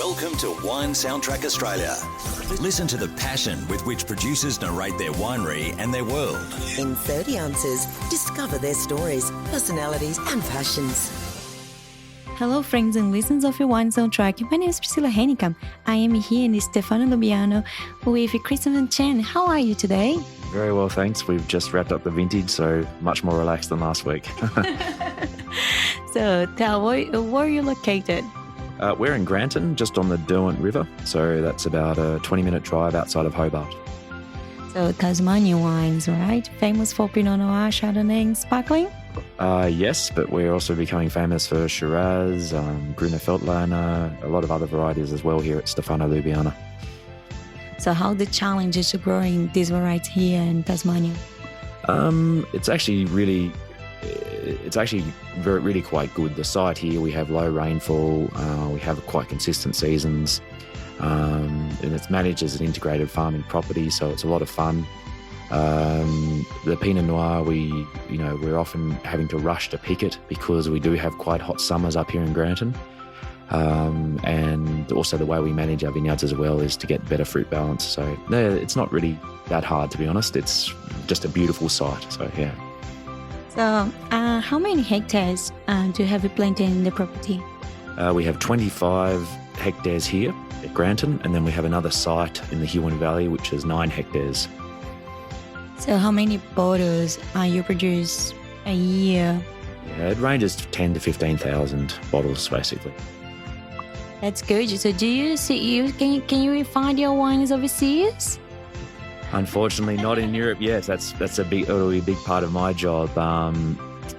Welcome to Wine Soundtrack Australia. Listen to the passion with which producers narrate their winery and their world. In 30 ounces, discover their stories, personalities and passions. Hello friends and listeners of your Wine Soundtrack. My name is Priscilla Hennicam. I am here in Stefano Lubiana with Christian and Chen. How are you today? Very well, thanks. We've just wrapped up the vintage, so much more relaxed than last week. So tell, where are you located? We're in Granton, just on the Derwent River, so that's about a 20-minute drive outside of Hobart. So Tasmanian wines, right? Famous for Pinot Noir, Chardonnay and sparkling? Yes, but we're also becoming famous for Shiraz, Gruner Veltliner, a lot of other varieties as well here at Stefano Lubiana. So how the challenge is to growing these varieties here in Tasmania? It's actually really quite good. The site here, we have low rainfall, we have quite consistent seasons, and it's managed as an integrated farming property, so it's a lot of fun. The Pinot Noir, we're often having to rush to pick it because we do have quite hot summers up here in Granton. And also the way we manage our vineyards as well is to get better fruit balance. So no, it's not really that hard, to be honest. It's just a beautiful site. So yeah. So how many hectares do you have planted in the property? We have 25 hectares here at Granton, and then we have another site in the Huon Valley, which is 9 hectares. So how many bottles you produce a year? Yeah, it ranges 10 to 15,000 bottles, basically. That's good. So do you can you find your wines overseas? Unfortunately, not in Europe. Yes, it'll be a big part of my job.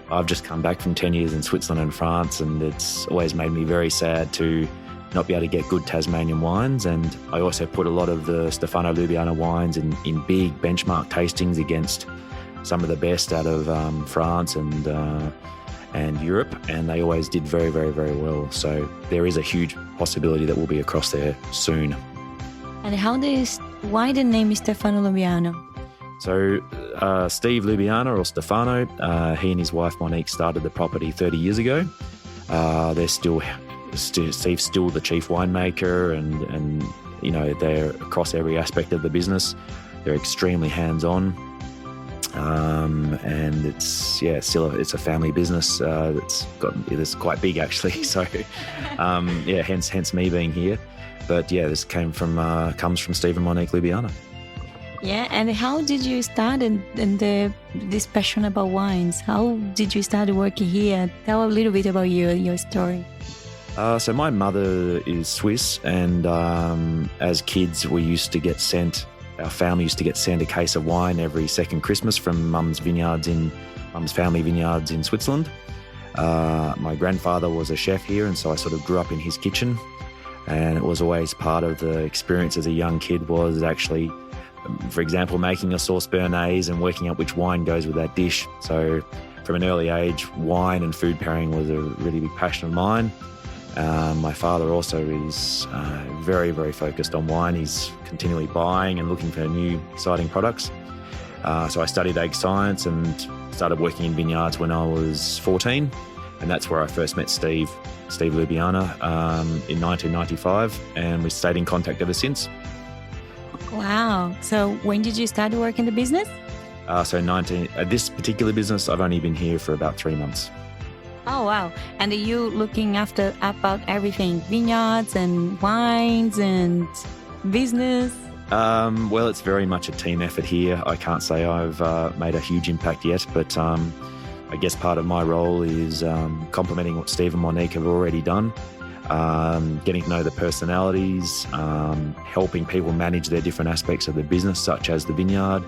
I've just come back from 10 years in Switzerland and France, and it's always made me very sad to not be able to get good Tasmanian wines. And I also put a lot of the Stefano Lubiana wines in big benchmark tastings against some of the best out of France and Europe, and they always did very, very, very well. So there is a huge possibility that we'll be across there soon. And why the name is Stefano Lubiana? So Steve Lubiana, or Stefano, he and his wife Monique started the property 30 years ago. Steve's still the chief winemaker, and they're across every aspect of the business. They're extremely hands-on. And it's a family business it's quite big actually. So hence me being here. But yeah, this comes from Steve and Monique Lebiano. Yeah, and how did you start this passion about wines? How did you start working here? Tell a little bit about your story. So my mother is Swiss, and as kids our family used to get sent a case of wine every second Christmas from Mum's family vineyards in Switzerland. My grandfather was a chef here, and so I sort of grew up in his kitchen. And it was always part of the experience as a young kid was actually, for example, making a sauce béarnaise and working out which wine goes with that dish. So from an early age, wine and food pairing was a really big passion of mine. My father also is very, very focused on wine. He's continually buying and looking for new, exciting products. So I studied ag science and started working in vineyards when I was 14. And that's where I first met Steve Lubiana in 1995. And we stayed in contact ever since. Wow. So when did you start to work in the business? This particular business, I've only been here for about 3 months. Oh, wow. And are you looking about everything, vineyards and wines and business? Well, it's very much a team effort here. I can't say I've made a huge impact yet, but I guess part of my role is complementing what Steve and Monique have already done, getting to know the personalities, helping people manage their different aspects of the business, such as the vineyard,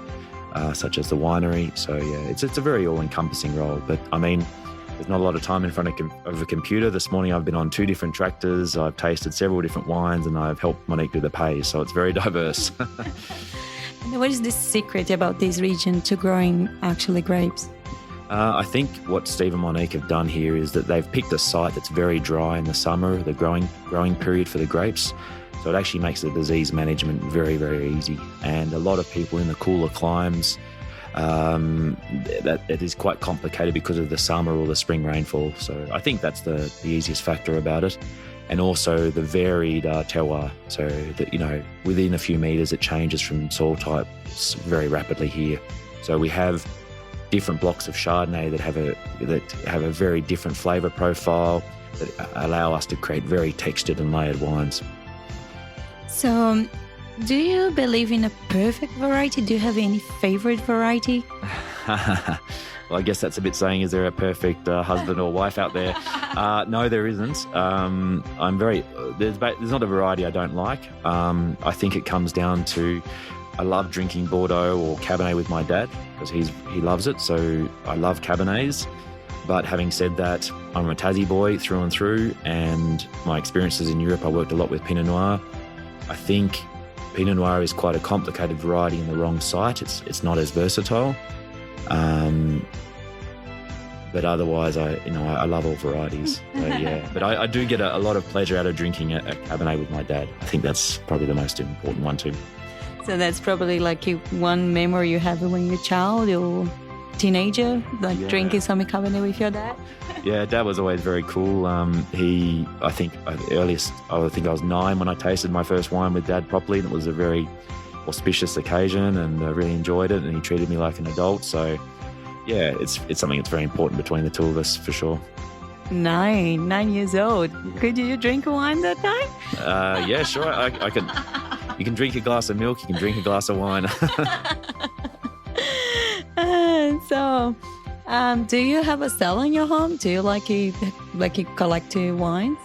such as the winery. So, yeah, it's a very all-encompassing role. But, I mean, there's not a lot of time in front of a computer. This morning I've been on 2 different tractors, I've tasted several different wines, and I've helped Monique do the pays, so it's very diverse. And what is the secret about this region to growing actually grapes? I think what Steve and Monique have done here is that they've picked a site that's very dry in the summer, the growing period for the grapes. So it actually makes the disease management very, very easy. And a lot of people in the cooler climes, that it is quite complicated because of the summer or the spring rainfall. So I think that's the easiest factor about it. and also the varied terroir. So that, within a few metres it changes from soil types very rapidly here. So we have different blocks of Chardonnay that have a very different flavour profile that allow us to create very textured and layered wines. So, do you believe in a perfect variety? Do you have any favorite variety? Well, I guess that's a bit saying, is there a perfect husband or wife out there? No, there isn't. There's not a variety I don't like. I think it comes down to, I love drinking Bordeaux or Cabernet with my dad because he loves it. So I love Cabernets. But having said that, I'm a Tassie boy through and through, and my experiences in Europe, I worked a lot with Pinot Noir. I think Pinot Noir is quite a complicated variety in the wrong site. It's not as versatile. But otherwise, I love all varieties. So, yeah. But I do get a lot of pleasure out of drinking a Cabernet with my dad. I think that's probably the most important one too. So that's probably like one memory you have when you're a child or teenager, drinking some Cabernet with your dad? Yeah, Dad was always very cool. I think I was 9 when I tasted my first wine with Dad properly. It was a very auspicious occasion, and I really enjoyed it, and he treated me like an adult. So yeah, it's something that's very important between the two of us for sure. 9 years old. Could you drink wine that time? Yeah, sure. I can. You can drink a glass of milk. You can drink a glass of wine. So, do you have a cellar in your home? Do you like you collect wines?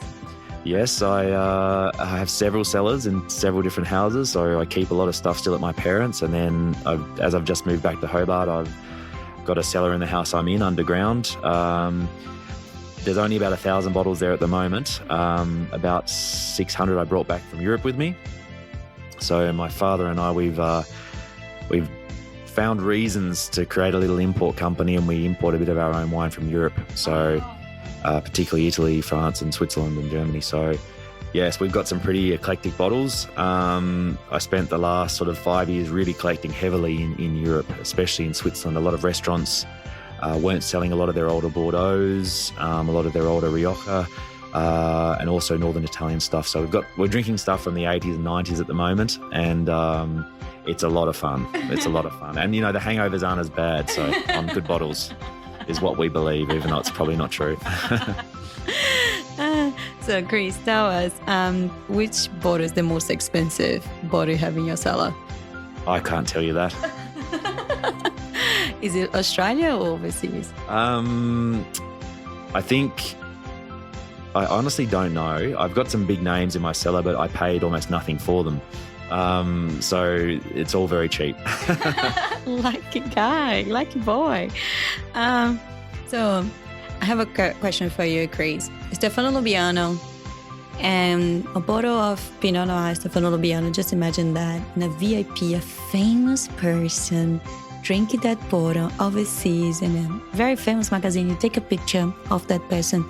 Yes, I have several cellars in several different houses. So I keep a lot of stuff still at my parents', and then as I've just moved back to Hobart, I've got a cellar in the house I'm in underground. There's only about 1,000 bottles there at the moment. About 600 I brought back from Europe with me. So my father and I, we've found reasons to create a little import company, and we import a bit of our own wine from Europe. So particularly Italy, France and Switzerland and Germany. So yes, we've got some pretty eclectic bottles. I spent the last sort of 5 years really collecting heavily in Europe, especially in Switzerland. A lot of restaurants weren't selling a lot of their older Bordeaux's, a lot of their older Rioja, and also Northern Italian stuff. So we're drinking stuff from the 80s and 90s at the moment, and it's a lot of fun. It's a lot of fun. And, the hangovers aren't as bad, so on good bottles is what we believe, even though it's probably not true. So, Chris, tell us, which bottle is the most expensive bottle you have in your cellar? I can't tell you that. Is it Australia or overseas? I honestly don't know. I've got some big names in my cellar, but I paid almost nothing for them. So it's all very cheap. Lucky guy, lucky boy. So I have a question for you, Chris. Stefano Lubiana and a bottle of Pinot Noir Stefano Lubiana. Just imagine that, and a VIP, a famous person, drinking that bottle overseas in a very famous magazine. You take a picture of that person.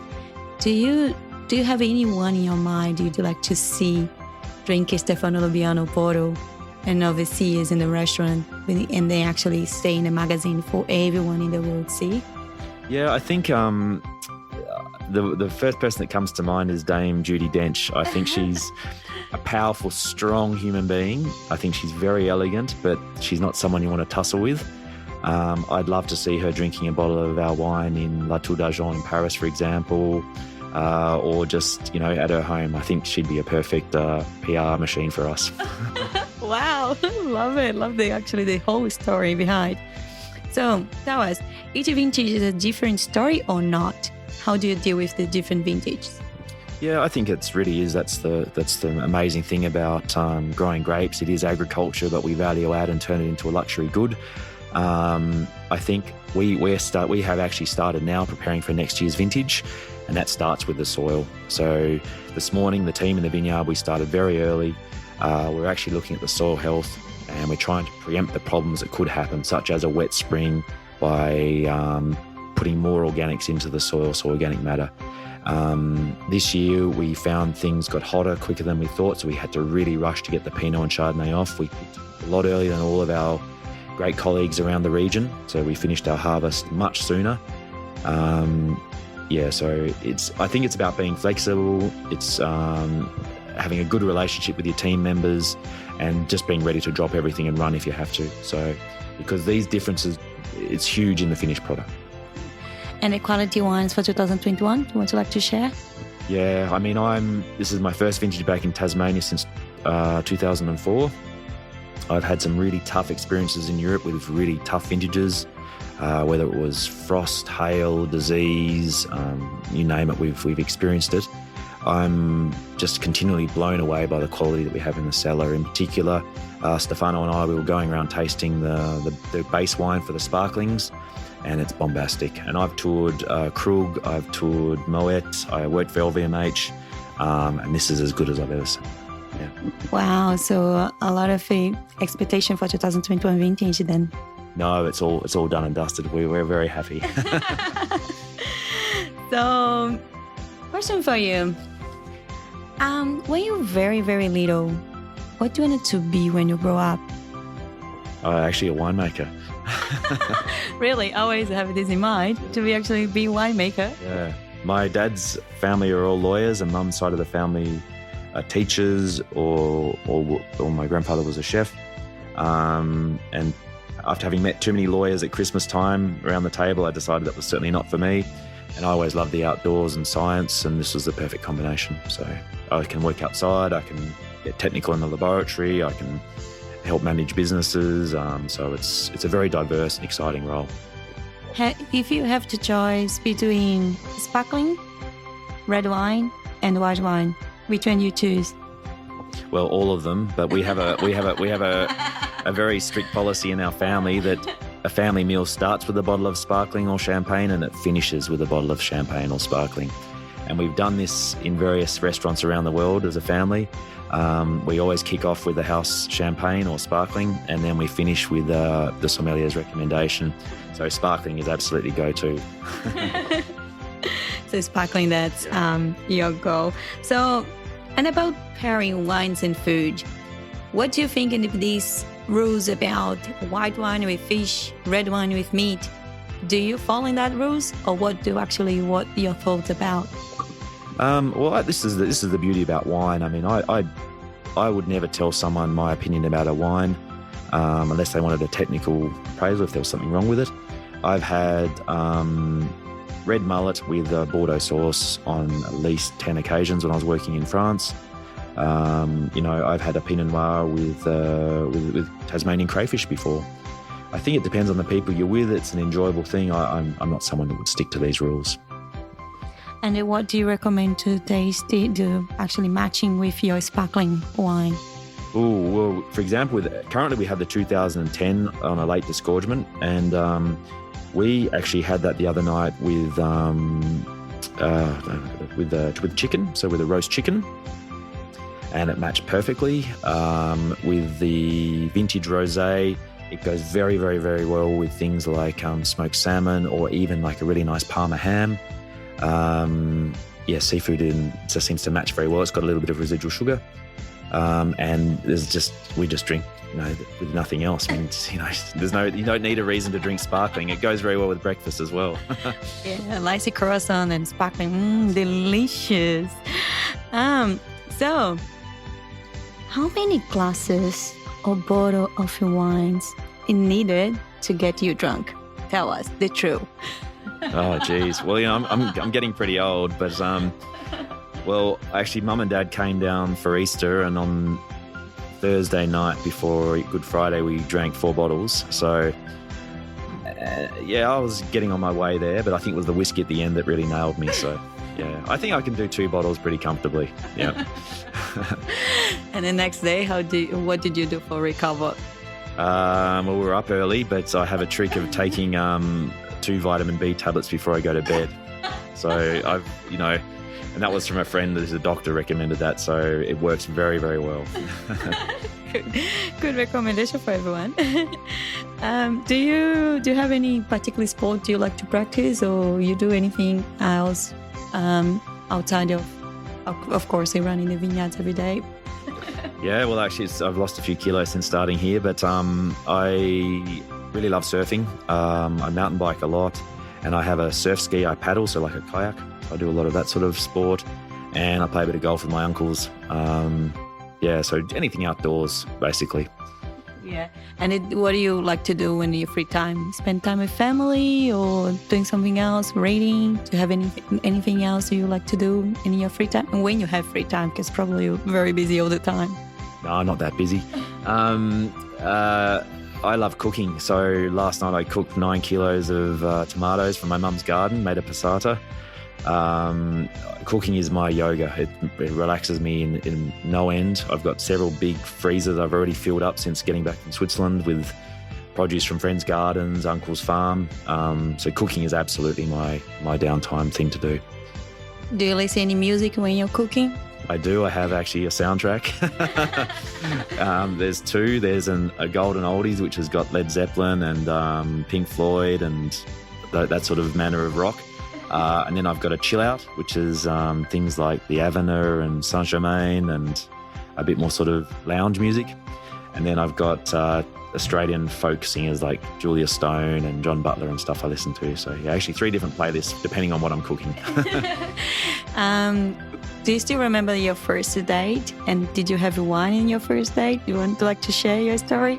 Do you have anyone in your mind you'd like to see drink a Stefano Lubiana bottle and overseas in the restaurant, and they actually stay in a magazine for everyone in the world to see? Yeah, I think the first person that comes to mind is Dame Judi Dench. I think she's a powerful, strong human being. I think she's very elegant, but she's not someone you want to tussle with. I'd love to see her drinking a bottle of our wine in La Tour d'Argent in Paris, for example, or just, at her home. I think she'd be a perfect PR machine for us. Wow, love it. Love the whole story behind. So tell us, each vintage is a different story or not? How do you deal with the different vintages? Yeah, I think it really is. That's the amazing thing about growing grapes. It is agriculture, but we value add and turn it into a luxury good. I think we have actually started now preparing for next year's vintage, and that starts with the soil. So this morning, the team in the vineyard, we started very early. We're actually looking at the soil health, and we're trying to preempt the problems that could happen, such as a wet spring, by putting more organics into the soil, so organic matter. This year we found things got hotter quicker than we thought, so we had to really rush to get the Pinot and Chardonnay off. We picked a lot earlier than all of our great colleagues around the region, so we finished our harvest much sooner. so I think it's about being flexible. It's having a good relationship with your team members and just being ready to drop everything and run if you have to. So because these differences, it's huge in the finished product. And the quality wines for 2021, would you like to share? Yeah, I mean, this is my first vintage back in Tasmania since 2004. I've had some really tough experiences in Europe with really tough vintages, whether it was frost, hail, disease, you name it, we've experienced it. I'm just continually blown away by the quality that we have in the cellar. In particular, Stefano and I, we were going around tasting the base wine for the sparklings, and it's bombastic. And I've toured Krug, I've toured Moet, I worked for LVMH, and this is as good as I've ever seen. Yeah. Wow, so a lot of expectation for 2021 vintage then. No, it's all done and dusted. We're very happy. So, question for you. When you were very, very little, what do you want to be when you grow up? Actually a winemaker. Really? I always have this in mind, to be a winemaker. Yeah. My dad's family are all lawyers, and mum's side of the family are teachers, or my grandfather was a chef. And after having met too many lawyers at Christmas time around the table, I decided that was certainly not for me. And I always loved the outdoors and science, and this was the perfect combination. So I can work outside, I can get technical in the laboratory, I can help manage businesses. So it's a very diverse and exciting role. If you have to choose between sparkling, red wine, and white wine, which one you choose? Well, all of them, but we have a very strict policy in our family that a family meal starts with a bottle of sparkling or champagne and it finishes with a bottle of champagne or sparkling. And we've done this in various restaurants around the world as a family. We always kick off with the house champagne or sparkling, and then we finish with the sommelier's recommendation. So sparkling is absolutely go-to. So sparkling, that's your goal. So, and about pairing wines and food, what do you think of these rules about white wine with fish, red wine with meat? Do you follow in that rules, or what your thoughts about? Well, this is the beauty about wine. I mean, I would never tell someone my opinion about a wine unless they wanted a technical appraisal if there was something wrong with it. I've had red mullet with Bordeaux sauce on at least 10 occasions when I was working in France. I've had a Pinot Noir with Tasmanian crayfish before. I think it depends on the people you're with. It's an enjoyable thing. I'm not someone that would stick to these rules. And what do you recommend to taste, actually matching with your sparkling wine? Oh, well, for example, currently we have the 2010 on a late disgorgement, and we actually had that the other night with chicken, so with a roast chicken, and it matched perfectly. With the vintage rosé, it goes very, very, very well with things like smoked salmon or even like a really nice Parma ham. Seafood just seems to match very well. It's got a little bit of residual sugar, and we just drink, with nothing else. I mean, you don't need a reason to drink sparkling. It goes very well with breakfast as well. Yeah, lacy croissant and sparkling, delicious. So, how many glasses or bottle of wines is needed to get you drunk? Tell us the truth. Oh, geez. Well, I'm getting pretty old, but actually, Mum and Dad came down for Easter, and on Thursday night before Good Friday, we drank 4 bottles. So, I was getting on my way there, but I think it was the whiskey at the end that really nailed me. So, yeah, I think I can do 2 bottles pretty comfortably. Yeah. And the next day, what did you do for recover? We were up early, but I have a trick of taking 2 vitamin B tablets before I go to bed. So and that was from a friend who's a doctor recommended that. So it works very, very well. Good recommendation for everyone. Do you have any particular sport you like to practice, or you do anything else outside of course, you're running the vineyards every day? Yeah, well, actually, I've lost a few kilos since starting here, but I really love surfing. I mountain bike a lot, And I have a surf ski. I paddle, so like a kayak. I do a lot of that sort of sport. And I play a bit of golf with my uncles. So anything outdoors, basically. Yeah. And what do you like to do in your free time? Spend time with family or doing something else, reading? Do you have anything else you like to do in your free time? And when you have free time, because probably you're very busy all the time. No, not that busy. I love cooking. So last night I cooked 9 kilos of tomatoes from my mum's garden, made a passata. Cooking is my yoga. It relaxes me in no end. I've got several big freezers I've already filled up since getting back from Switzerland with produce from friends' gardens, uncle's farm. So cooking is absolutely my downtime thing to do. Do you listen to any music when you're cooking? I do. I have actually a soundtrack. There's two. There's a Golden Oldies, which has got Led Zeppelin and Pink Floyd and that sort of manner of rock. And then I've got a chill out, which is things like the Avenue and Saint Germain and a bit more sort of lounge music. And then I've got Australian folk singers like Julia Stone and John Butler and stuff I listen to. So yeah, actually 3 different playlists depending on what I'm cooking. Do you still remember your first date? And did you have wine in your first date? You want to share your story?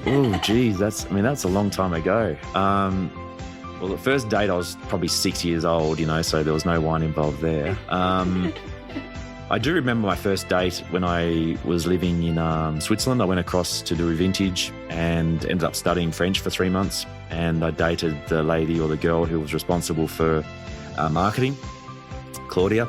Oh, geez, that's a long time ago. Well, the first date I was probably 6 years old, so there was no wine involved there. I do remember my first date when I was living in Switzerland. I went across to do a vintage and ended up studying French for 3 months. And I dated the lady or the girl who was responsible for marketing, Claudia.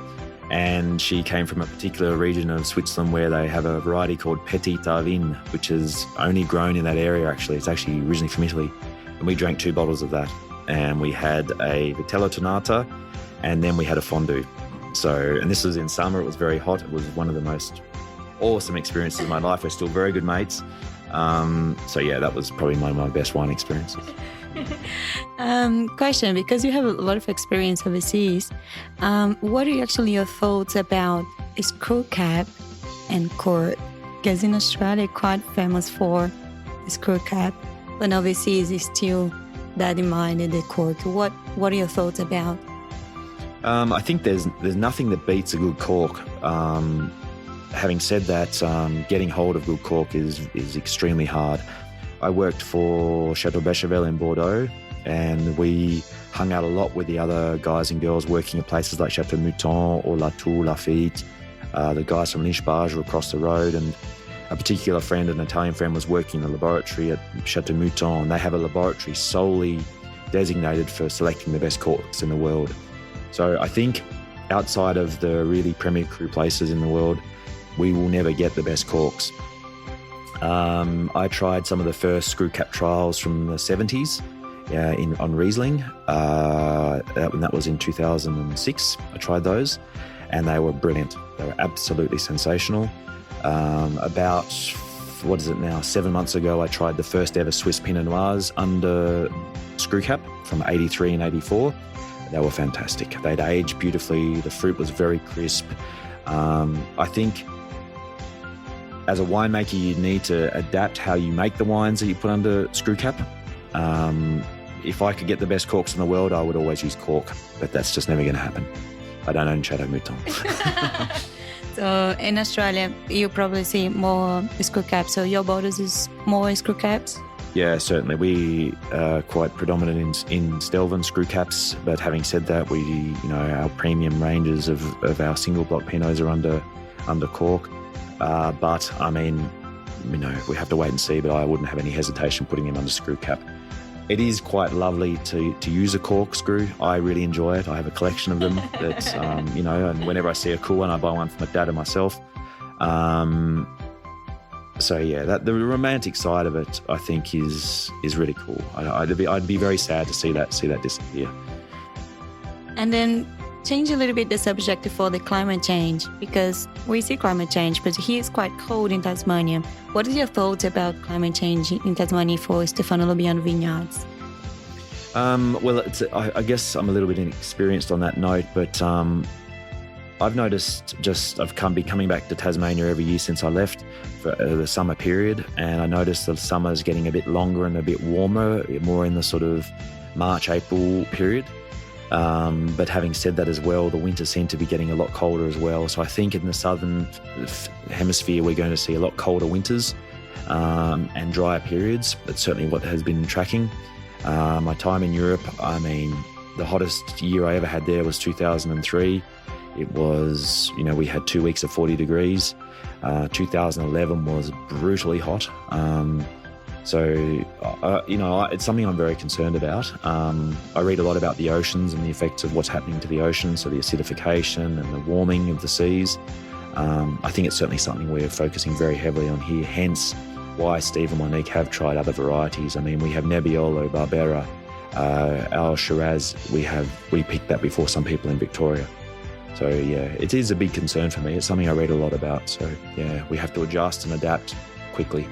And she came from a particular region of Switzerland where they have a variety called Petit Vin, which is only grown in that area, actually. It's actually originally from Italy. And we drank 2 bottles of that. And we had a Vitello Tonata, and then we had a fondue. And this was in summer. It was very hot. It was one of the most awesome experiences of my life. We're still very good mates. That was probably one of my best wine experiences. Question, because you have a lot of experience overseas, what are actually your thoughts about screw cap and cork? Because in Australia, quite famous for the screw cap, but overseas is still that in mind and the cork. What are your thoughts about? I think there's nothing that beats a good cork. Having said that, getting hold of good cork is extremely hard. I worked for Chateau Bechevel in Bordeaux, and we hung out a lot with the other guys and girls working at places like Chateau Mouton or La Tour, Lafitte. The guys from Lichbage were across the road, and a particular friend, an Italian friend, was working in the laboratory at Chateau Mouton. They have a laboratory solely designated for selecting the best corks in the world. So I think outside of the really premier cru places in the world, we will never get the best corks. I tried some of the first screw cap trials from the 70s on Riesling. That was in 2006. I tried those, and they were brilliant. They were absolutely sensational. About 7 months ago, I tried the first ever Swiss Pinot Noirs under screw cap from 83 and 84. They were fantastic. They'd aged beautifully. The fruit was very crisp. I think as a winemaker, you need to adapt how you make the wines that you put under screw cap. If I could get the best corks in the world, I would always use cork, but that's just never going to happen. I don't own Chateau Mouton. So in Australia, you probably see more screw caps. So your bottles is more screw caps? Yeah, certainly. We are quite predominant in Stelvin screw caps, but having said that, our premium ranges of our single block Pinots are under cork. But I mean, we have to wait and see, but I wouldn't have any hesitation putting them under screw cap. It is quite lovely to use a corkscrew. I really enjoy it. I have a collection of them that, and whenever I see a cool one, I buy one for my dad and myself. The romantic side of it, I think, is really cool. I'd be very sad to see that disappear. And then change a little bit the subject for the climate change, because we see climate change, but here it's quite cold in Tasmania. What are your thoughts about climate change in Tasmania for Stefano Lubiana vineyards? I guess I'm a little bit inexperienced on that note, but I've noticed I've been coming back to Tasmania every year since I left for the summer period, and I noticed the summer's getting a bit longer and a bit warmer, more in the sort of March, April period. But having said that as well, the winters seem to be getting a lot colder as well. So I think in the southern hemisphere, we're going to see a lot colder winters and drier periods. That's certainly what has been tracking. My time in Europe, I mean, the hottest year I ever had there was 2003. It was, we had 2 weeks of 40 degrees. 2011 was brutally hot. It's something I'm very concerned about. I read a lot about the oceans and the effects of what's happening to the ocean, so the acidification and the warming of the seas. I think it's certainly something we're focusing very heavily on here, hence why Steve and Monique have tried other varieties. I mean, we have Nebbiolo, Barbera, our Shiraz, we picked that before some people in Victoria. So yeah, it is a big concern for me. It's something I read a lot about. So yeah, we have to adjust and adapt quickly.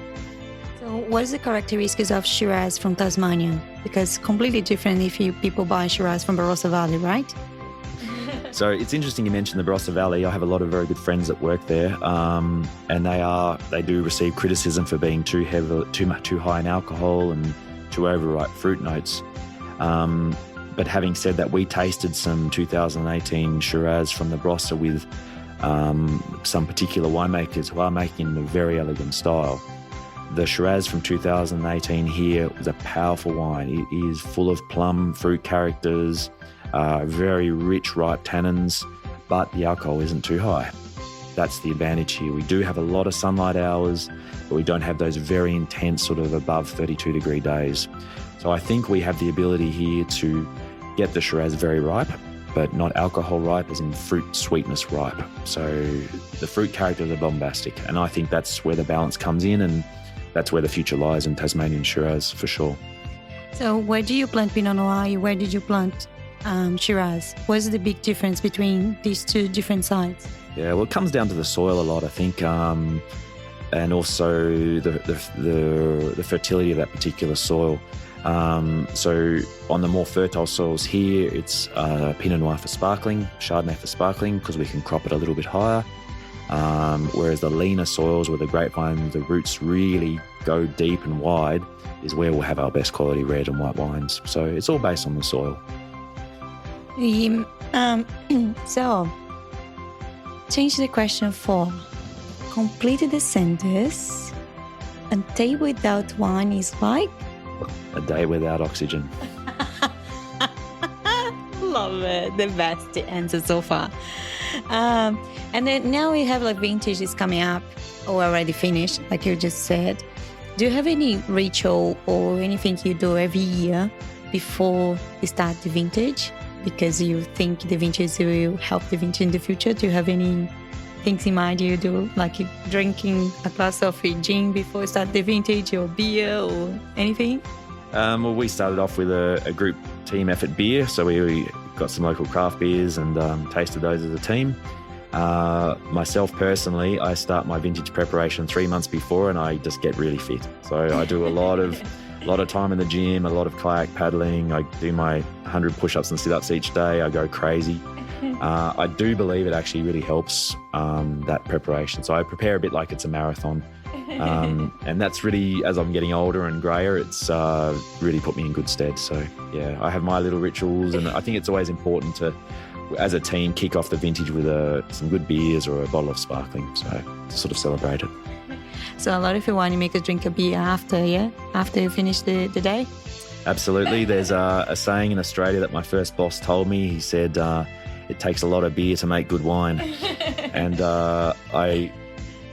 So what is the characteristics of Shiraz from Tasmania? Because completely different if people buy Shiraz from Barossa Valley, right? So it's interesting you mentioned the Barossa Valley. I have a lot of very good friends that work there, and they do receive criticism for being too high in alcohol and too overripe fruit notes. But having said that, we tasted some 2018 Shiraz from the Barossa with some particular winemakers who are making in a very elegant style. The Shiraz from 2018 here was a powerful wine. It is full of plum fruit characters, very rich, ripe tannins, but the alcohol isn't too high. That's the advantage here. We do have a lot of sunlight hours, but we don't have those very intense sort of above 32 degree days. So I think we have the ability here to get the Shiraz very ripe, but not alcohol ripe, as in fruit sweetness ripe. So the fruit characters are bombastic, and I think that's where the balance comes in, and that's where the future lies in Tasmanian Shiraz for sure. So where do you plant Pinot Noir? Where did you plant Shiraz? What's the big difference between these two different sites? Yeah, well, it comes down to the soil a lot, I think, and also the fertility of that particular soil. So on the more fertile soils here, it's Pinot Noir for sparkling, Chardonnay for sparkling, because we can crop it a little bit higher. Whereas the leaner soils where the grapevine, the roots really go deep and wide, is where we'll have our best quality red and white wines. So it's all based on the soil. So, change the question for complete the sentence. A day without wine is like? A day without oxygen. Love it. The best answer so far. And then now we have vintage is coming up or already finished, like you just said. Do you have any ritual or anything you do every year before you start the vintage? Because you think the vintage will help the vintage in the future? Do you have any things in mind you do, like drinking a glass of gin before you start the vintage, or beer or anything? Well, we started off with a group team effort beer. So we got some local craft beers and tasted those as a team. Myself personally, I start my vintage preparation 3 months before, and I just get really fit. So I do a lot of time in the gym, a lot of kayak paddling. I do my 100 push-ups and sit-ups each day. I go crazy. I do believe it actually really helps that preparation. So I prepare a bit like it's a marathon. And that's really, as I'm getting older and greyer, it's really put me in good stead. So yeah, I have my little rituals, and I think it's always important to, as a team, kick off the vintage with some good beers or a bottle of sparkling. So to sort of celebrate it. So a lot of you winemakers drink a beer after, yeah? After you finish the day? Absolutely. There's a saying in Australia that my first boss told me. He said, it takes a lot of beer to make good wine. And I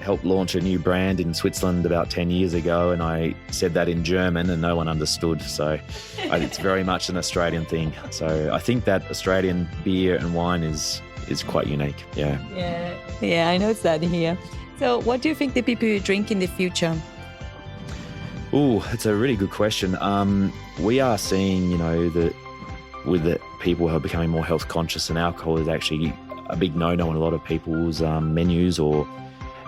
helped launch a new brand in Switzerland about 10 years ago, and I said that in German and no one understood. So it's very much an Australian thing. So I think that Australian beer and wine is quite unique. Yeah. Yeah, I know it's that here. So what do you think the people who drink in the future? Oh, it's a really good question. We are seeing, that with the people who are becoming more health conscious, and alcohol is actually a big no-no in a lot of people's menus or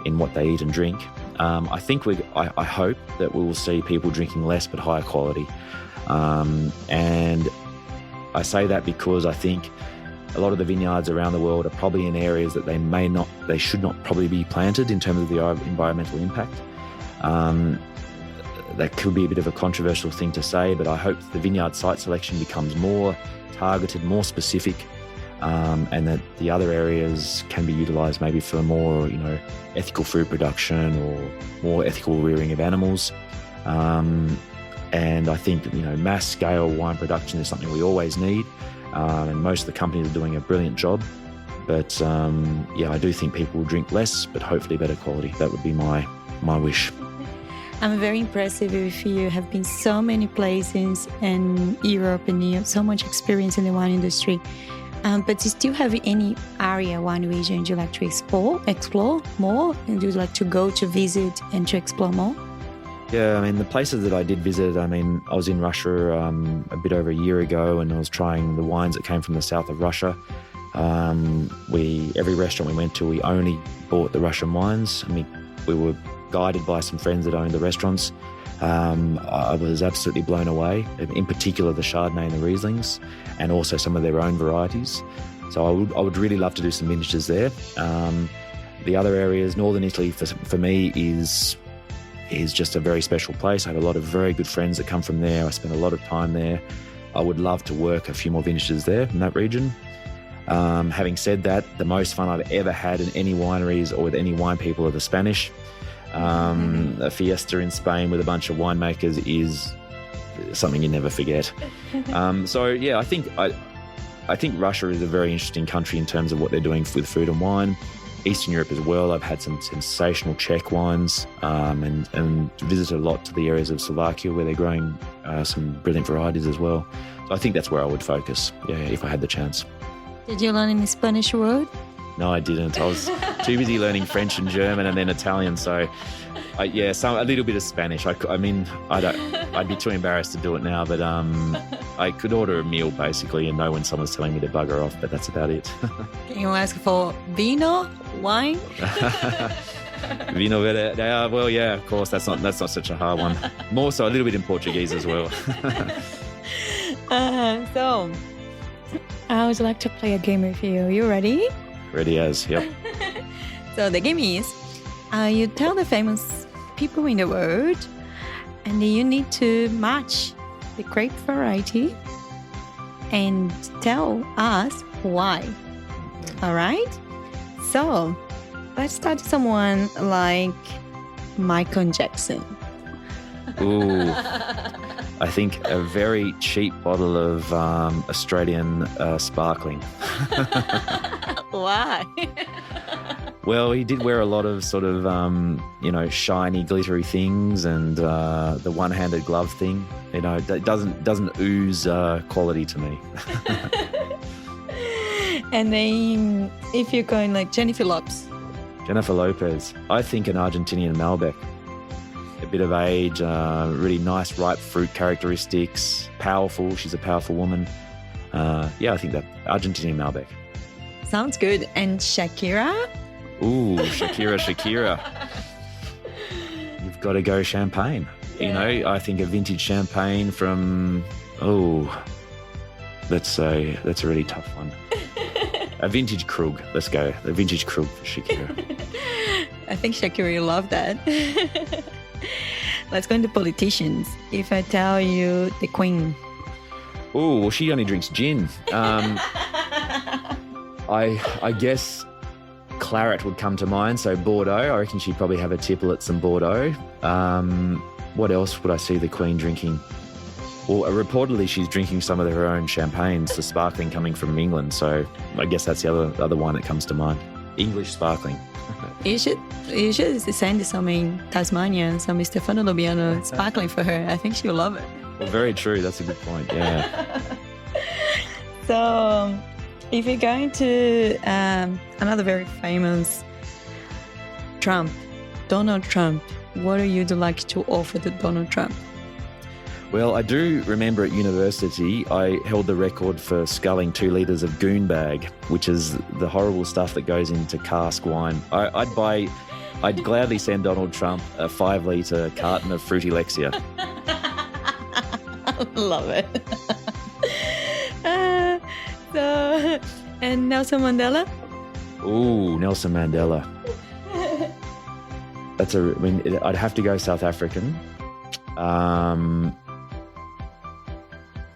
in what they eat and drink. I think I hope that we will see people drinking less but higher quality. And I say that because I think a lot of the vineyards around the world are probably in areas that they should not probably be planted in terms of the environmental impact. that could be a bit of a controversial thing to say, but I hope the vineyard site selection becomes more targeted, more specific, and that the other areas can be utilised maybe for more, ethical food production or more ethical rearing of animals. And I think, mass scale wine production is something we always need. And most of the companies are doing a brilliant job. But I do think people will drink less, but hopefully better quality. That would be my wish. I'm very impressed if you have been so many places in Europe and you have so much experience in the wine industry. But do you still have any area, wine region you'd like to explore more? And you'd like to go to visit and to explore more? Yeah, the places that I did visit, I was in Russia a bit over a year ago, and I was trying the wines that came from the south of Russia. Every restaurant we went to, we only bought the Russian wines. We were guided by some friends that owned the restaurants. I was absolutely blown away, in particular the Chardonnay and the Rieslings, and also some of their own varieties. So I would really love to do some vintages there. The other areas, northern Italy for me is just a very special place. I have a lot of very good friends that come from there. I spend a lot of time there. I would love to work a few more vintages there in that region. Having said that, the most fun I've ever had in any wineries or with any wine people are the Spanish. A fiesta in Spain with a bunch of winemakers is something you never forget. I think Russia is a very interesting country in terms of what they're doing with food and wine. Eastern Europe as well. I've had some sensational Czech wines and visited a lot to the areas of Slovakia where they're growing some brilliant varieties as well. So I think that's where I would focus, if I had the chance. Did you learn any Spanish word? No, I didn't. I was too busy learning French and German and then Italian. So, a little bit of Spanish. I'd be too embarrassed to do it now, but I could order a meal basically and know when someone's telling me to bugger off, but that's about it. Can you ask for vino, wine? Vino verde. Well, yeah, of course. That's not such a hard one. More so a little bit in Portuguese as well. So, I would like to play a game with you. You ready? Ready as, yep. So the game is, you tell the famous people in the world, and you need to match the grape variety and tell us why. All right? So let's start with someone like Michael Jackson. Ooh. I think a very cheap bottle of Australian sparkling. Why? Well, he did wear a lot of sort of, shiny, glittery things, and the one-handed glove thing. That doesn't ooze quality to me. And then, if you're going like Jennifer Lopez, I think an Argentinian Malbec. A bit of age, really nice ripe fruit characteristics, powerful. She's a powerful woman. I think that Argentinian Malbec. Sounds good. And Shakira? Ooh, Shakira. You've got to go champagne. Yeah. I think a vintage champagne from, that's a really tough one. A vintage Krug. Let's go. A vintage Krug for Shakira. I think Shakira will love that. Let's go into politicians. If I tell you the Queen. Oh, well, she only drinks gin. I guess claret would come to mind. So Bordeaux. I reckon she'd probably have a tipple at some Bordeaux. What else would I see the Queen drinking? Well, reportedly she's drinking some of her own champagnes, the sparkling coming from England. So I guess that's the other one that comes to mind. English sparkling. You should send some in Tasmania, some Stefano Lubiana sparkling for her. I think she'll love it. Well, very true. That's a good point. Yeah. So, if you're going to another very famous Donald Trump, what would you like to offer to Donald Trump? Well, I do remember at university, I held the record for sculling 2 litres of goon bag, which is the horrible stuff that goes into cask wine. I'd gladly send Donald Trump a 5-litre carton of Fruity Lexia. Love it. And Nelson Mandela? Ooh, Nelson Mandela. I'd have to go South African. I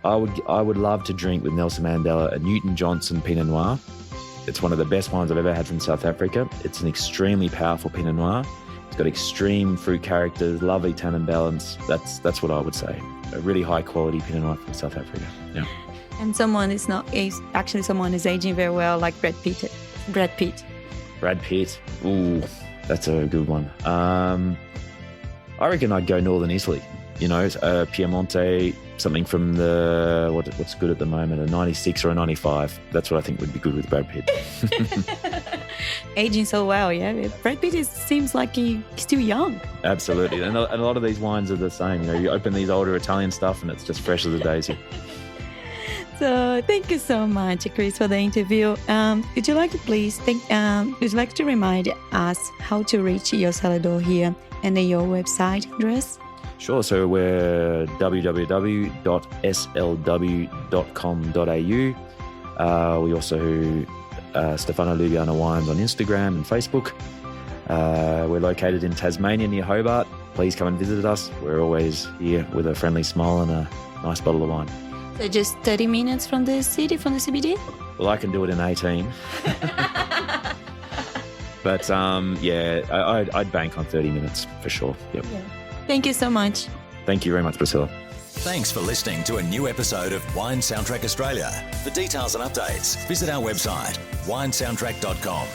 would love to drink with Nelson Mandela a Newton Johnson Pinot Noir. It's one of the best wines I've ever had from South Africa. It's an extremely powerful Pinot Noir. It's got extreme fruit characters, lovely tannin balance. That's what I would say. A really high quality Pinot Noir from South Africa. Yeah. And someone is aging very well, like Brad Pitt. Brad Pitt. Ooh, that's a good one. I reckon I'd go Northern Italy. You know, Piemonte, something from the, what's good at the moment, a 96 or a 95. That's what I think would be good with Brad Pitt. Aging so well, yeah. Brad Pitt seems like he's still young. Absolutely. And a lot of these wines are the same. You know, you open these older Italian stuff and it's just fresh as a daisy. So thank you so much, Chris, for the interview. Would you like to remind us how to reach your cellar here and your website address? Sure. So we're www.slw.com.au. We also Stefano Lubiana Wines on Instagram and Facebook. We're located in Tasmania near Hobart. Please come and visit us. We're always here with a friendly smile and a nice bottle of wine. So just 30 minutes from the city, from the CBD? Well, I can do it in 18. But I'd bank on 30 minutes for sure. Yep. Yeah. Thank you so much. Thank you very much, Priscilla. Thanks for listening to a new episode of Wine Soundtrack Australia. For details and updates, visit our website, winesoundtrack.com.